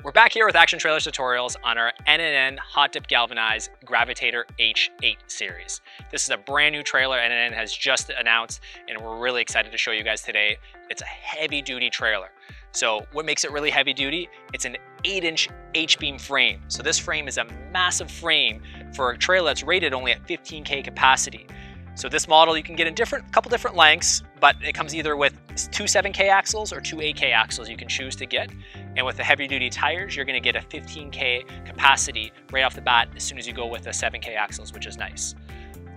We're back here with Action Trailers tutorials on our N&N Hot Dip Galvanized Gravitator H8 series. This is a brand new trailer N&N has just announced, and we're really excited to show you guys today. It's a heavy duty trailer. So what makes it really heavy duty? It's an 8-inch H-beam frame. So this frame is a massive frame for a trailer that's rated only at 15K capacity. So this model you can get in couple different lengths, but it comes either with 2 7K axles or 2 8K axles you can choose to get. And with the heavy duty tires, you're gonna get a 15K capacity right off the bat as soon as you go with the 7K axles, which is nice.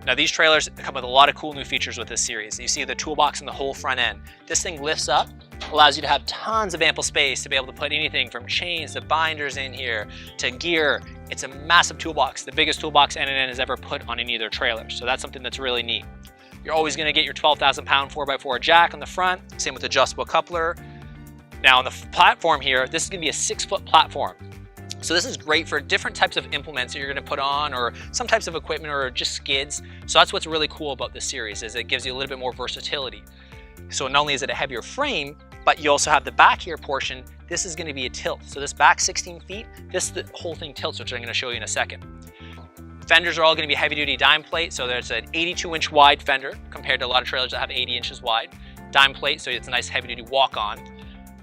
Now these trailers come with a lot of cool new features with this series. You see the toolbox in the whole front end. This thing lifts up, allows you to have tons of ample space to be able to put anything from chains to binders in here to gear. It's a massive toolbox, the biggest toolbox N&N has ever put on any of their trailers. So that's something that's really neat. You're always gonna get your 12,000 pound 4x4 jack on the front, same with adjustable coupler. Now on the platform here, this is gonna be a 6-foot platform. So this is great for different types of implements that you're gonna put on, or some types of equipment, or just skids. So that's what's really cool about this series, is it gives you a little bit more versatility. So not only is it a heavier frame, but you also have the back here portion. This is gonna be a tilt. So this back 16 feet, the whole thing tilts, which I'm gonna show you in a second. Fenders are all gonna be heavy duty dime plate. So there's an 82-inch wide fender compared to a lot of trailers that have 80 inches wide. Dime plate, so it's a nice heavy duty walk on.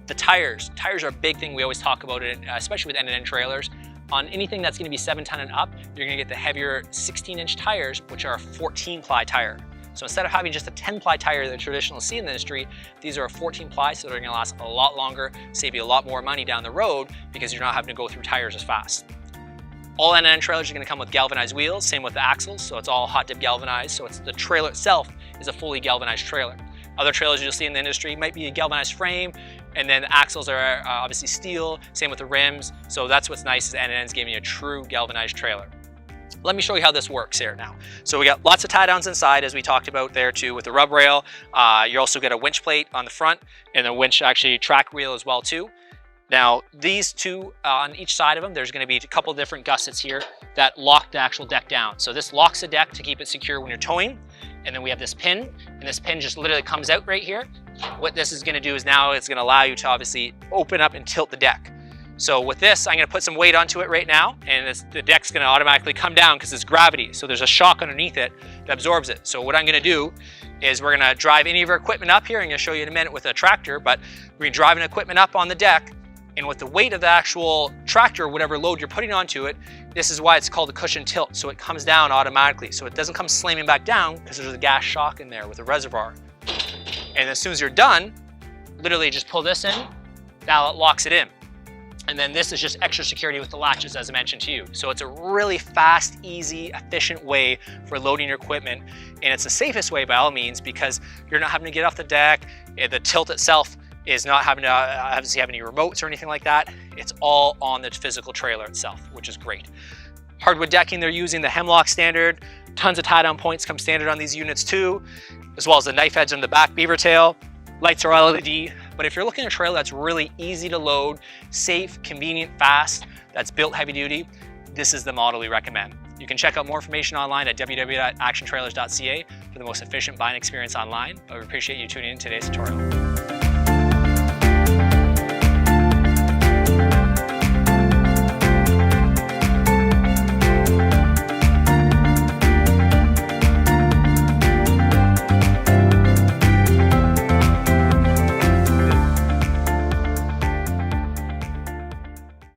The tires are a big thing we always talk about, it, especially with N&N trailers. On anything that's gonna be 7 ton and up, you're gonna get the heavier 16-inch tires, which are a 14-ply tire. So instead of having just a 10-ply tire that traditionally see in the industry, these are a 14-ply, so they're gonna last a lot longer, save you a lot more money down the road because you're not having to go through tires as fast. All N&N trailers are gonna come with galvanized wheels, same with the axles, so it's all hot dip galvanized, so the trailer itself is a fully galvanized trailer. Other trailers you'll see in the industry might be a galvanized frame, and then the axles are obviously steel, same with the rims. So that's what's nice, is N&N's giving you a true galvanized trailer. Let me show you how this works here now. So we got lots of tie downs inside, as we talked about there too with the rub rail. You also get a winch plate on the front, and a winch actually track wheel as well too. Now these two on each side of them, there's gonna be a couple different gussets here that lock the actual deck down. So this locks the deck to keep it secure when you're towing. And then we have this pin, and this pin just literally comes out right here. What this is gonna do is now it's gonna allow you to obviously open up and tilt the deck. So with this, I'm gonna put some weight onto it right now, and the deck's gonna automatically come down because it's gravity. So there's a shock underneath it that absorbs it. So what I'm gonna do is we're gonna drive any of our equipment up here. I'm gonna show you in a minute with a tractor, but we're gonna drive an equipment up on the deck, and with the weight of the actual tractor, whatever load you're putting onto it, this is why it's called a cushion tilt. So it comes down automatically. So it doesn't come slamming back down because there's a gas shock in there with a reservoir. And as soon as you're done, literally just pull this in, now it locks it in. And then this is just extra security with the latches, as I mentioned to you. So it's a really fast, easy, efficient way for loading your equipment. And it's the safest way by all means, because you're not having to get off the deck. The tilt itself is not having to obviously have any remotes or anything like that. It's all on the physical trailer itself, which is great. Hardwood decking, they're using the Hemlock standard. Tons of tie-down points come standard on these units too, as well as the knife edge on the back beaver tail. Lights are LED, but if you're looking at a trailer that's really easy to load, safe, convenient, fast, that's built heavy duty, this is the model we recommend. You can check out more information online at www.actiontrailers.ca for the most efficient buying experience online, but we appreciate you tuning in to today's tutorial.